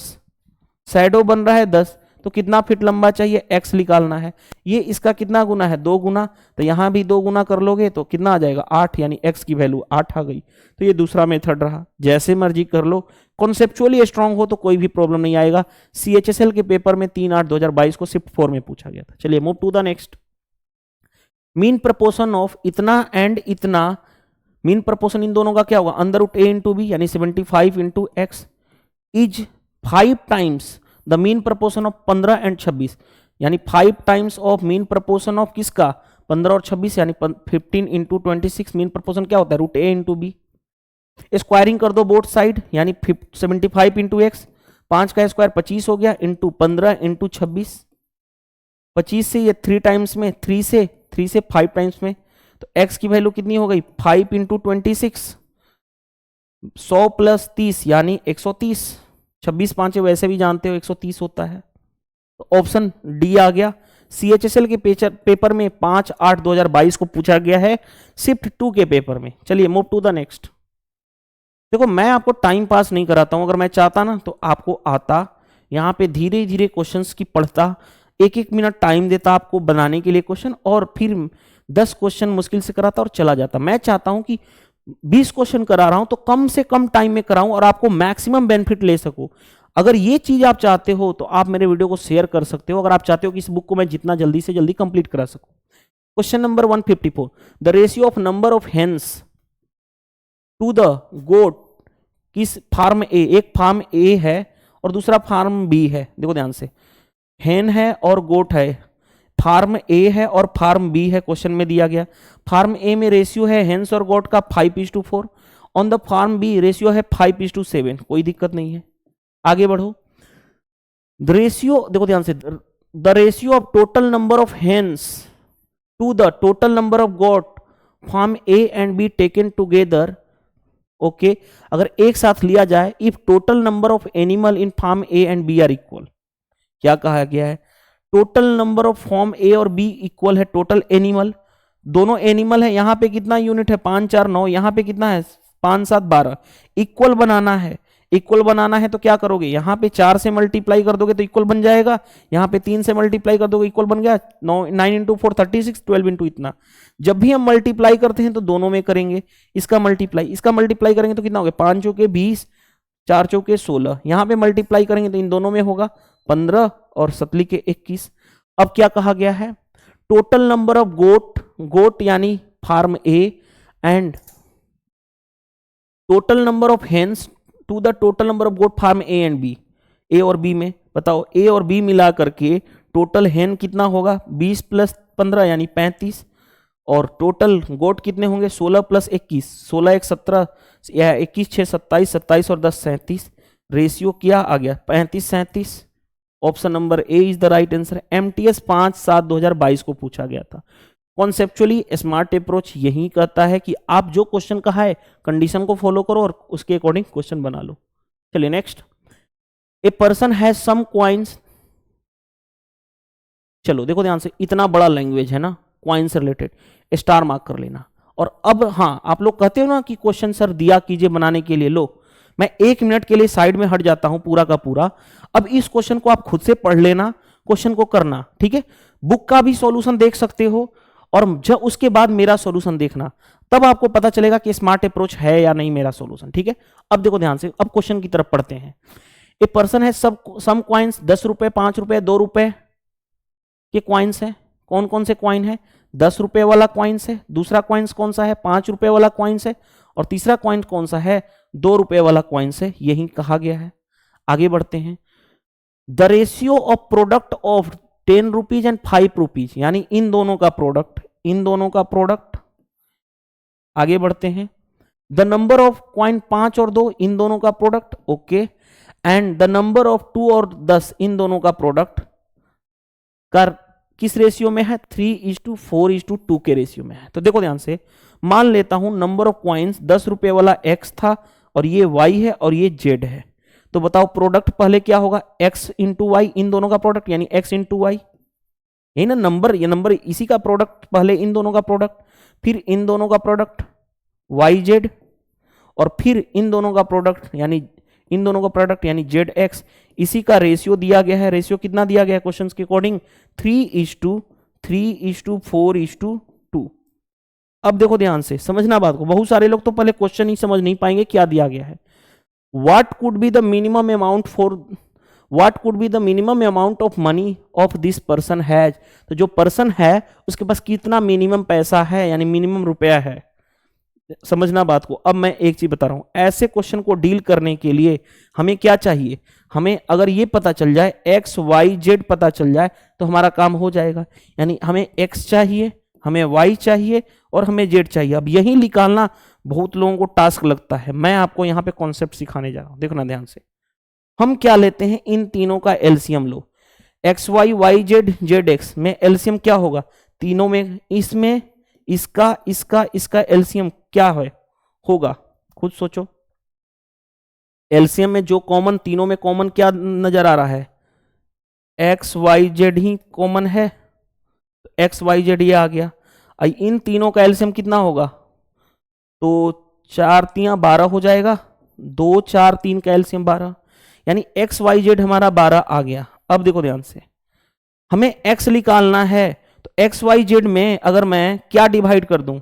शैडो बन रहा है 10, तो कितना फीट लंबा चाहिए, x निकालना है। ये इसका कितना गुना है, 2 गुना, तो यहां भी 2 गुना कर लोगे तो कितना आ जाएगा 8, यानी x की वैल्यू 8 आ गई। तो ये दूसरा मेथड रहा, जैसे मर्जी कर लो, कॉन्सेप्चुअली स्ट्रांग हो तो कोई भी प्रॉब्लम नहीं आएगा। CHSL के पेपर में 3/8/2022 को शिफ्ट 4 में पूछा गया था। चलिए move to the next. Mean proportion of इतना एंड इतना, मीन प्रपोर्शन इन दोनों का क्या होगा, under root a into B, यानी 75 into X, is 5 times the mean proportion of 15 and 26, यानी 5 times of mean proportion of किसका, 15 और 26, यानी 15 इंटू 26। मीन प्रपोर्शन क्या होता है, root a into B. Squaring कर दो बोथ साइड, यानी 75 इंटू एक्स, 5 का स्क्वायर 25 हो गया, इंटू 15 इंटू 26, 25 से ये 3 टाइम्स में, 3 से 5 टाइम्स में, तो x की वैल्यू कितनी हो गई 5 इंटू 26, 100 प्लस 30 यानी 130, 26 5 वैसे भी जानते हो 130 होता है। तो ऑप्शन डी आ गया। CHSL के पेपर में 5/8/2022 को पूछा गया है, शिफ्ट 2 के पेपर में। चलिए मूव टू द नेक्स्ट। देखो मैं आपको टाइम पास नहीं कराता हूं, अगर मैं चाहता ना तो आपको आता, यहां पे धीरे धीरे क्वेश्चंस की पढ़ता, 1-1 मिनट टाइम देता आपको बनाने के लिए क्वेश्चन, और फिर 10 क्वेश्चन मुश्किल से कराता और चला जाता। मैं चाहता हूं कि 20 क्वेश्चन करा रहा हूं तो कम से कम टाइम में कराऊं और आपको मैक्सिमम बेनिफिट ले सकूं। अगर ये चीज आप चाहते हो तो आप मेरे वीडियो को शेयर कर सकते हो, अगर आप चाहते हो कि इस बुक को मैं जितना जल्दी से जल्दी कंप्लीट करा सकूं। Question number 154, the ratio of number of hens to the goat किस फार्म ए, एक फार्म ए है और दूसरा फार्म बी है। देखो ध्यान से, हेन है और गोट है, फार्म ए है और फार्म बी है, क्वेश्चन में दिया गया। फार्म ए में रेशियो है हेन्स और गोट का 5:4, on the farm B ratio है 5:7, कोई दिक्कत नहीं है। आगे बढ़ो, द रेशियो, देखो ध्यान से, the ratio of total number of hens to the total number of goat farm A and B taken together, okay, अगर एक साथ लिया जाए, if total number of animal in farm A and B are equal. क्या कहा गया है, total number of form A और बी इक्वल है टोटल एनिमल, दोनों एनिमल है, यहां पे कितना यूनिट है 5 4 9, यहां पे कितना है 5 7 12, इक्वल बनाना है। इक्वल बनाना है तो क्या करोगे, यहां पे 4 से मल्टीप्लाई कर दोगे तो इक्वल बन जाएगा, यहां पे 3 से मल्टीप्लाई कर दोगे इक्वल बन गया, 9 इंटू 4 36, 12 इंटू इतना। जब भी हम मल्टीप्लाई करते हैं तो दोनों में करेंगे, इसका मल्टीप्लाई करेंगे तो कितना हो गया 5 चौके 20, 4 चौके 16, यहां पे मल्टीप्लाई करेंगे तो इन दोनों में होगा 15 और 7 के 21। अब क्या कहा गया है, टोटल नंबर ऑफ गोट यानी farm A and total number of hens to the total number of goat farm A and B, A और बी में बताओ, ए और बी मिला करके टोटल हेन कितना होगा 20 प्लस 15 यानी 35, और टोटल गोट कितने होंगे 16 प्लस 21, 16 1 17 या 21 6 27, 27 और 10 37, रेशियो क्या आ गया 35 37। Option number A is the right answer. MTS 5/7/2022 को पूछा गया था। कॉन्सेप्चुअली स्मार्ट अप्रोच यही कहता है कि आप जो क्वेश्चन कहा है कंडीशन को फॉलो करो और उसके अकॉर्डिंग क्वेश्चन बना लो। चलिए next, a person has some coins, चलो देखो ध्यान से, इतना बड़ा लैंग्वेज है ना कॉइन से रिलेटेड, स्टार मार्क कर लेना। और अब हाँ, आप लोग कहते हो ना कि क्वेश्चन सर दिया कीजिए बनाने के लिए, लो मैं 1 मिनट के लिए साइड में हट जाता हूं पूरा का पूरा। अब इस क्वेश्चन को आप खुद से पढ़ लेना, क्वेश्चन को करना, ठीक है। बुक का भी सॉल्यूशन देख सकते हो और जब उसके बाद मेरा सॉल्यूशन देखना, तब आपको पता चलेगा कि स्मार्ट अप्रोच है या नहीं मेरा सॉल्यूशन, ठीक है। अब देखो ध्यान से, अब क्वेश्चन की तरफ पढ़ते हैं। ए पर्सन है सम कॉइन्स 10 रुपए, 5 रुपए, 2 रुपए के कॉइन्स है। कौन कौन से कॉइन है? 10 रुपए वाला कॉइन्स है, दूसरा कॉइन्स कौन सा है? 5 रुपए वाला कॉइन्स है, और तीसरा कॉइन कौन सा है? 2 रुपए वाला कॉइन्स है। यही कहा गया है। आगे बढ़ते हैं। The ratio of product of 10 rupees and 5 rupees, यानी इन दोनों का प्रोडक्ट, इन दोनों का प्रोडक्ट। आगे बढ़ते हैं। द नंबर ऑफ कॉइन 5 और 2, इन दोनों का product, okay. And the number of 2 और 10, इन दोनों का प्रोडक्ट कर किस रेशियो में है? 3:4:2 के रेशियो में है। तो देखो ध्यान से, मान लेता हूं नंबर ऑफ कॉइन्स 10 रुपए वाला x था और ये y है और ये z है। तो बताओ प्रोडक्ट पहले क्या होगा? x इंटू वाई, इन दोनों का प्रोडक्ट, यानी x इंटू वाई, यही ना नंबर, ये नंबर इसी का प्रोडक्ट, पहले इन दोनों का प्रोडक्ट, फिर इन दोनों का प्रोडक्ट yz, और फिर इन दोनों का प्रोडक्ट यानी इन दोनों का प्रोडक्ट यानी zx। इसी का रेशियो दिया गया है। रेशियो कितना दिया गया है क्वेश्चन के अकॉर्डिंग? 3:3:4:2। अब देखो ध्यान से, समझना बात को। बहुत सारे लोग तो पहले क्वेश्चन ही समझ नहीं पाएंगे क्या दिया गया है। What could be the minimum amount of money of this person has. तो जो पर्सन है उसके पास कितना मिनिमम पैसा है, यानी मिनिमम रुपया है। समझना बात को। अब मैं एक चीज बता रहा हूं, ऐसे क्वेश्चन को डील करने के लिए हमें क्या चाहिए? हमें अगर ये पता चल जाए, एक्स वाई जेड पता चल जाए, तो हमारा काम हो जाएगा। यानी हमें एक्स चाहिए, हमें वाई चाहिए और हमें जेड चाहिए। अब यही निकालना बहुत लोगों को टास्क लगता है। मैं आपको यहाँ पे कॉन्सेप्ट सिखाने जा रहा हूं, देखना ध्यान से। हम क्या लेते हैं? इन तीनों का एलसीएम लो। X Y, Y Z, Z X में एलसीएम क्या होगा? तीनों में, इसमें, इसका, इसका, इसका एलसीएम क्या है होगा? खुद सोचो। एलसीएम में जो कॉमन, तीनों में कॉमन क्या नजर आ रहा है? एक्स वाई जेड ही कॉमन है, एक्स वाई जेड ये आ गया। इन तीनों का एलसीएम कितना होगा? तो 4 3 12 हो जाएगा। 2 4 3 का एलसीएम 12, यानी एक्स वाई जेड हमारा 12 आ गया। अब देखो ध्यान से, हमें एक्स निकालना है, तो एक्स वाई जेड में अगर मैं क्या डिवाइड कर दूं,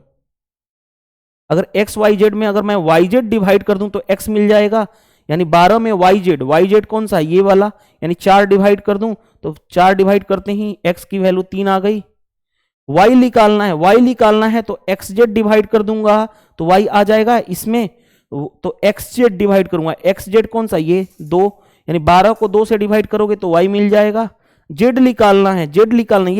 अगर एक्स वाई जेड में अगर मैं वाई जेड डिवाइड कर दूं तो एक्स मिल जाएगा, यानी 12 में वाई जेड कौन सा? ये वाला, यानी 4 डिवाइड कर दूं तो 4 डिवाइड करते ही एक्स की वैल्यू 3 आ गई। वाई निकालना है तो एक्स जेड डिवाइड कर दूंगा तो वाई आ जाएगा इसमें, तो एक्स जेड डिवाइड करूंगा, एक्स जेड कौन सा? ये 2, यानी 12 को 2 से डिवाइड करोगे तो वाई मिल जाएगा। जेड निकालना है, ये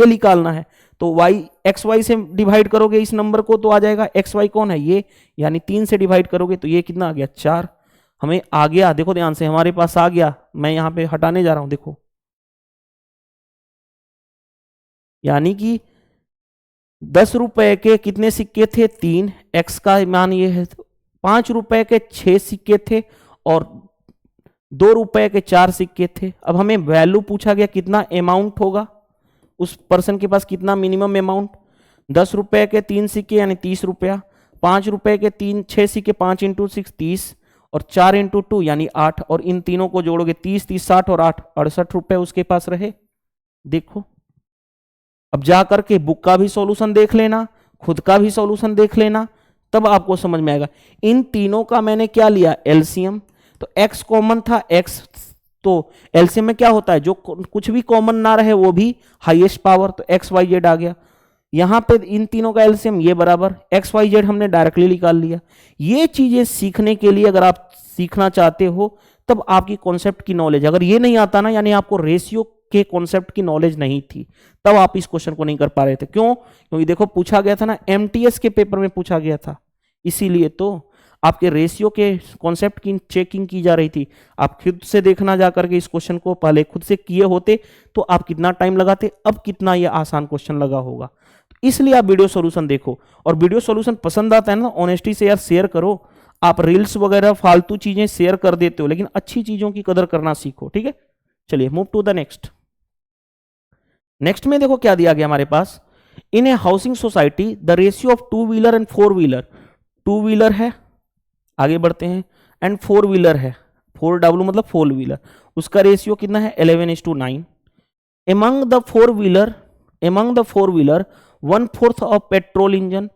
निकालना है, तो वाई एक्स वाई से डिवाइड करोगे इस नंबर को तो आ जाएगा। एक्स वाई कौन है? ये, यानी 3 से डिवाइड करोगे तो ये कितना आ गया? 4। हमें आ गया, देखो ध्यान से, हमारे पास आ गया। मैं यहां पे हटाने जा रहा हूं, देखो, यानी कि 10 रुपए के कितने सिक्के थे? 3, एक्स का मान ये है। 5 रुपए के 6 सिक्के थे और 2 रुपए के 4 सिक्के थे। अब हमें वैल्यू पूछा गया कितना अमाउंट होगा, उस पर्सन के पास कितना मिनिमम अमाउंट। 10 रुपए के 3 सिक्के यानी 30 रुपया, 5 रुपए के 6 सिक्के, 5 × 6 30, और 4 × 2 यानी 8, और इन तीनों को जोड़ोगे 30 30 60 और 8 68 रुपए उसके पास रहे। देखो, अब जाकर के बुक का भी सॉल्यूशन देख लेना, खुद का भी सॉल्यूशन देख लेना, तब आपको समझ में आएगा। इन तीनों का मैंने क्या लिया? एलसीएम। तो x कॉमन था, x, तो एलसीएम में क्या होता है? जो कुछ भी कॉमन ना रहे वो भी हाईएस्ट पावर, तो एक्स वाई जेड आ गया। यहां पे इन तीनों का एलसीएम ये बराबर एक्स वाई जेड हमने डायरेक्टली निकाल लिया। ये चीजें सीखने के लिए, अगर आप सीखना चाहते हो, तब आपकी कॉन्सेप्ट की नॉलेज, अगर ये नहीं आता ना, यानी आपको रेशियो के कॉन्सेप्ट की नॉलेज नहीं थी, तब आप इस क्वेश्चन को नहीं कर पा रहे थे। क्यों? क्योंकि देखो पूछा गया था ना, एमटीएस के पेपर में पूछा गया था, इसीलिए तो आपके रेशियो के कॉन्सेप्ट की चेकिंग की जा रही थी। आप खुद से देखना जाकर के इस क्वेश्चन को, पहले खुद से किए होते तो आप कितना टाइम लगाते, अब कितना ये आसान क्वेश्चन लगा होगा। तो इसलिए आप वीडियो सॉल्यूशन देखो, और वीडियो सॉल्यूशन पसंद आता है ना, ऑनेस्टी से यार शेयर करो। आप रील्स वगैरह फालतू चीजें शेयर कर देते हो, लेकिन अच्छी चीजों की कदर करना सीखो, ठीक है। चलिए मूव टू द नेक्स्ट में देखो क्या दिया गया हमारे पास। In a housing society the ratio of 2 wheeler and 4 wheeler, 2 wheeler है, आगे बढ़ते हैं, एंड 4 व्हीलर है, 4W मतलब 4 व्हीलर, उसका रेशियो कितना है 11:9। Among the four wheeler 1/4 of petrol engine,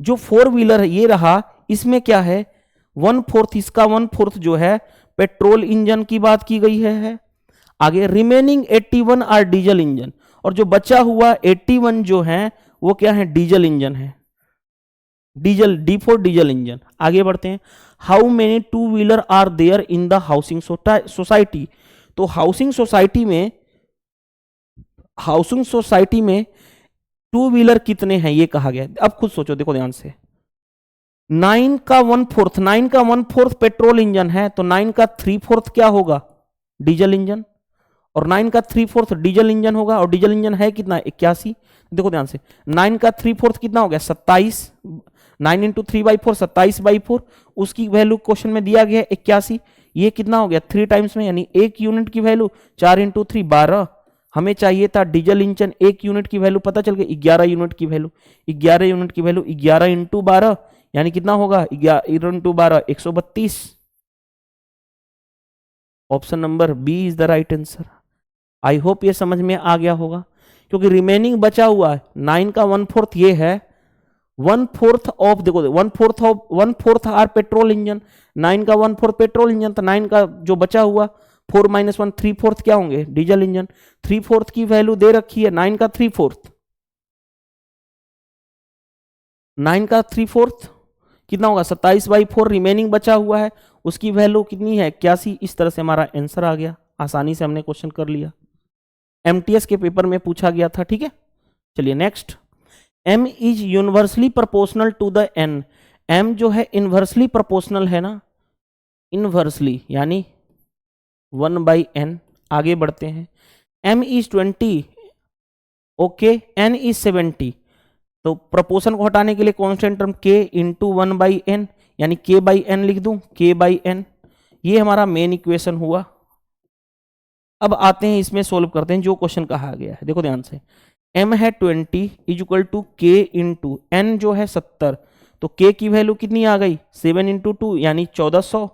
जो 4 व्हीलर है ये रहा, इसमें क्या है 1/4, इसका 1/4 जो है पेट्रोल इंजन की बात की गई है। आगे रिमेनिंग 81 आर डीजल इंजन, और जो बचा हुआ 81 जो है वो क्या है डीजल इंजन है, डीजल D4 डीजल इंजन। आगे बढ़ते हैं, how many 2 wheeler are there in the housing society, तो हाउसिंग सोसाइटी में 2 व्हीलर कितने हैं ये कहा गया। अब खुद सोचो, देखो ध्यान से, 9 का 1/4 पेट्रोल इंजन है, तो 9 का 3/4 क्या होगा डीजल इंजन, और 9 का 3/4 डीजल इंजन होगा, और डीजल इंजन है कितना 81। देखो ध्यान से, 9 का 3/4 कितना हो गया 27, 9 इंटू 3/4 27/4, उसकी वैल्यू क्वेश्चन में दिया गया है 81, ये कितना हो गया 3 टाइम्स में, यानी 1 यूनिट की वैल्यू 4 इंटू 3 12, हमें चाहिए था डीजल इंजन 1 यूनिट की वैल्यू, पता चल गया 11 यूनिट की वैल्यू, 11 यूनिट की वैल्यू 11 इंटू 12 यानी कितना होगा 11 into 12 132। Option number B is the right answer. I hope ये समझ में आ गया होगा, क्योंकि रिमेनिंग बचा हुआ है 9 का 1/4 ये है, 1/4 ऑफ, देखो 1/4 आर पेट्रोल इंजन, 9 का 1/4 पेट्रोल इंजन, तो 9 का जो बचा हुआ 4 - 1 3/4 क्या होंगे डीजल इंजन, 3/4 की वैल्यू दे रखी है 9 का 3/4 कितना होगा 27/4, रिमेनिंग बचा हुआ है उसकी वैल्यू कितनी है 81। इस तरह से हमारा आंसर आ गया, आसानी से हमने क्वेश्चन कर लिया, एमटीएस के पेपर में पूछा गया था। ठीक है, चलिए next, m is universally proportional to the n, m जो है इनवर्सली प्रोपोर्शनल है ना, इनवर्सली यानी 1/n। आगे बढ़ते हैं, m is 20, okay, n is 70, तो प्रोपोर्शन को हटाने के लिए constant term k into 1/n, यानी k/n लिख दूं, k/n, ये हमारा मेन इक्वेशन हुआ। अब आते हैं इसमें सोल्व करते हैं जो क्वेश्चन कहा गया है, देखो ध्यान से, m है 20 is equal to k into n जो है 70, तो k की वैल्यू कितनी आ गई 7 इंटू 2 यानी 1400।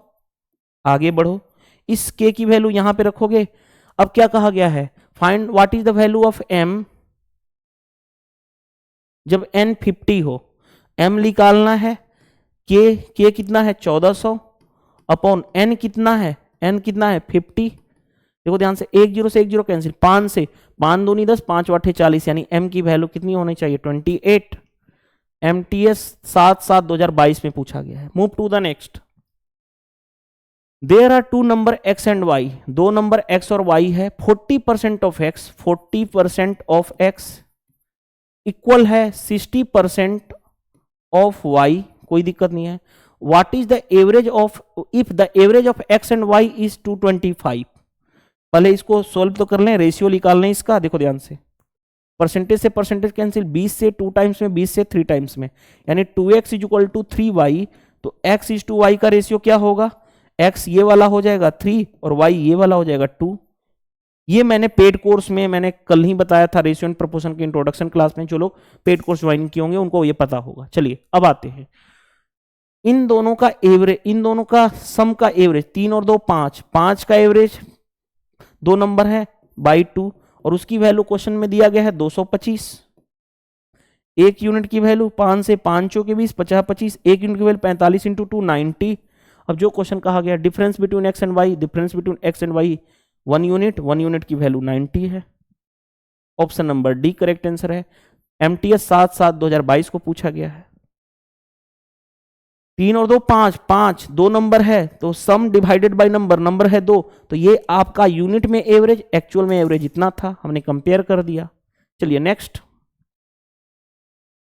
आगे बढ़ो, इस k की वैल्यू यहां पे रखोगे। अब क्या कहा गया है, find what is the value of m जब n 50 हो, m निकालना है, k कितना है 1400 अपॉन n कितना है 50। देखो ध्यान से, 1 0 से 1 0 कैंसिल, 5 से 5 दूनी 10, 5 8 40, यानी m की वैल्यू कितनी होनी चाहिए 28। MTS 7/7/2022 में पूछा गया है। Move to the next, there are 2 number x and y, 2 number x और y है, 40% ऑफ x इक्वल है 60% ऑफ y, कोई दिक्कत नहीं है। What is the average of, if the average of x and y is 225, पहले इसको solve तो कर लें, रेशियो निकाल लें इसका। देखो ध्यान से, परसेंटेज से परसेंटेज कैंसिल, 20 से 2 टाइम्स में, 20 से 3 टाइम्स में, यानी 2x is equal to 3y, तो x इज टू y का रेशियो क्या होगा, x ये वाला हो जाएगा 3 और y ये वाला हो जाएगा 2। ये मैंने पेड कोर्स में मैंने कल ही बताया था, रेशियो एंड प्रोपोर्शन के इंट्रोडक्शन क्लास में, जो लोग पेड कोर्स ज्वाइन किए होंगे उनको ये पता होगा। चलिए अब आते हैं, इन दोनों का एवरेज, इन दोनों का सम का एवरेज, 3 और 2 5, 5 का एवरेज 2 नंबर है बाई 2, और उसकी वैल्यू क्वेश्चन में दिया गया है 225। 1 यूनिट की वैल्यू 5 से 5 चौके के 20 50 25, 1 यूनिट की वैल्यू 45 इंटू 2 90। अब जो क्वेश्चन कहा गया difference between x and y, difference between x and y 1 unit की वैल्यू 90 है। Option number D correct answer है। MTS 7/7/2022 को पूछा गया है। 3 और 2 5, 5 2 नंबर है, तो सम डिवाइडेड बाय नंबर है 2, तो ये आपका यूनिट में एवरेज, एक्चुअल में एवरेज इतना था, हमने कंपेयर कर दिया। चलिए नेक्स्ट,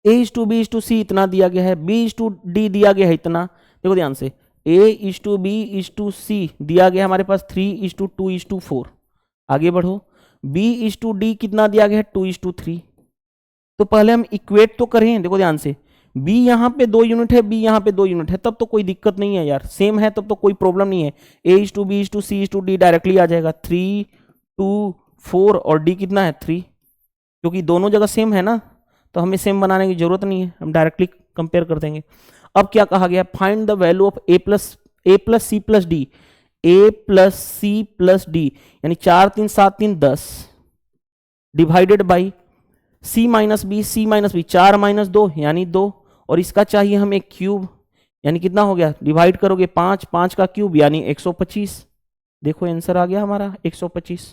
A/B/C इतना दिया गया है, B/D दिया गया है इतना। देखो ध्यान से, A/B/C दिया गया हमारे पास 3/2/4। आगे बढ़ो, B/D कितना दिया गया है 2/3। तो पहले हम इक्वेट तो करें, देखो ध्यान से, B यहाँ पे 2 यूनिट है, B यहाँ पे 2 यूनिट है, तब तो कोई दिक्कत नहीं है यार, सेम है तब तो कोई प्रॉब्लम नहीं है। A/B/C/D डायरेक्टली आ जाएगा, 3 2 4 और D कितना है 3, क्योंकि दोनों जगह सेम है ना, तो हमें सेम बनाने की जरूरत नहीं है, हम डायरेक्टली कंपेयर कर देंगे। अब क्या कहा गया, find the value of A+ A plus C plus D, A plus C plus D यानी 4 3 7 3 10 divided by C minus B, C minus B 4 minus 2 यानी 2, और इसका चाहिए हमें क्यूब यानी कितना हो गया, डिवाइड करोगे 5, 5 का क्यूब यानी 125। देखो आंसर आ गया हमारा 125।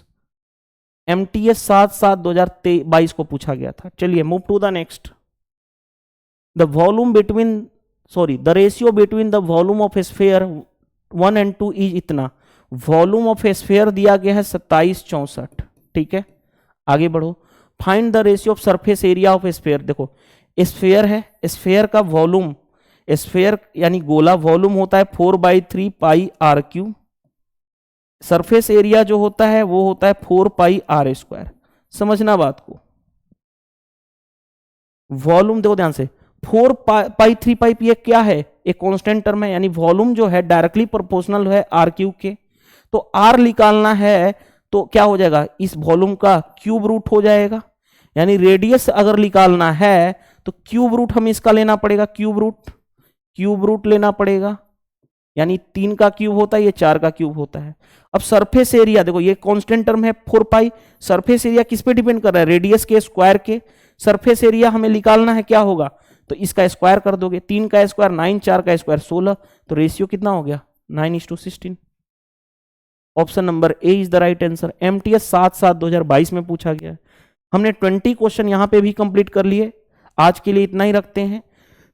MTS 7/7/2022 को पूछा गया था। चलिए move to the next. The volume between the ratio between the volume of sphere 1 and 2 is इतना। वॉल्यूम ऑफ स्फीयर दिया गया है 27 64। ठीक है, आगे बढ़ो। Find the ratio of surface area of sphere. देखो स्फीयर है, स्फीयर का वॉल्यूम, स्फीयर यानी गोला, वॉल्यूम होता है 4/3 pi R cube. Surface area जो होता है वो होता है 4 पाई आर स्क्वायर। समझना बात को। वॉल्यूम देखो ध्यान से, 4 पाई 3 पाई पी क्या है, एक कांस्टेंट टर्म है, यानी वॉल्यूम जो है डायरेक्टली प्रोपोर्शनल है आर क्यूब के। तो आर निकालना है तो क्या हो जाएगा, इस वॉल्यूम का क्यूब रूट हो जाएगा। यानी रेडियस अगर निकालना है तो क्यूब रूट हम इसका लेना पड़ेगा, क्यूब रूट लेना पड़ेगा। यानी 3 का क्यूब होता है, ये 4 का क्यूब होता है। अब सरफेस एरिया देखो, ये कांस्टेंट टर्म है 4 पाई। सरफेस एरिया किस पे डिपेंड कर रहा है, रेडियस के स्क्वायर के। सरफेस एरिया हमें निकालना है, क्या होगा, तो इसका स्क्वायर कर दोगे, 3 का स्क्वायर 9, 4 का स्क्वायर 16, तो रेशियो कितना हो गया 9:16। Option number A is the right answer. MTS 7/7/2022 में पूछा गया है। हमने 20 क्वेश्चन यहां पे भी कंप्लीट कर लिए। आज के लिए इतना ही रखते हैं।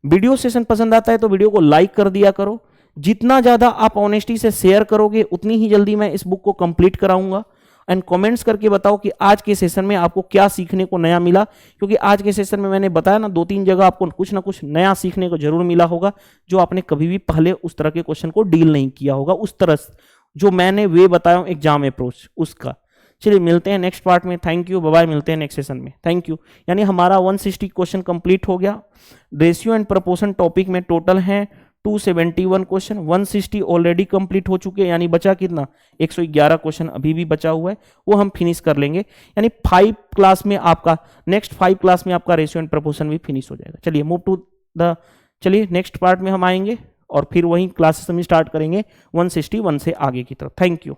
वीडियो सेशन पसंद आता है तो वीडियो को लाइक कर दिया करो। जितना ज्यादा आप ऑनेस्टी से शेयर करोगे उतनी ही जल्दी मैं इस बुक को कंप्लीट कराऊंगा। एंड कमेंट्स करके बताओ कि आज के सेशन में आपको क्या सीखने को नया मिला, क्योंकि आज के सेशन में मैंने बताया ना 2-3 जगह आपको कुछ ना कुछ नया सीखने को जरूर मिला होगा, जो आपने कभी भी पहले उस तरह के क्वेश्चन को डील नहीं किया होगा, उस तरह जो मैंने वे बताया हूं एग्जाम अप्रोच उसका। चलिए मिलते हैं नेक्स्ट पार्ट में। थैंक यू, बाय बाय, मिलते हैं नेक्स्ट सेशन में। Thank you. यानी हमारा 160 क्वेश्चन कंप्लीट हो गया। रेशियो एंड प्रोपोर्शन टॉपिक में टोटल हैं 271 क्वेश्चन, 160 ऑलरेडी कंप्लीट हो चुके हैं। यानी बचा कितना, 111 क्वेश्चन अभी भी बचा हुआ है, वो हम फिनिश कर लेंगे। यानी 5 क्लास में आपका, नेक्स्ट 5 क्लास में आपका रेशियो एंड प्रोपोर्शन भी फिनिश हो जाएगा। चलिए मूव टू द, चलिए नेक्स्ट पार्ट में हम आएंगे और फिर वही क्लासेस हम स्टार्ट करेंगे 161 से आगे की तरफ। Thank you.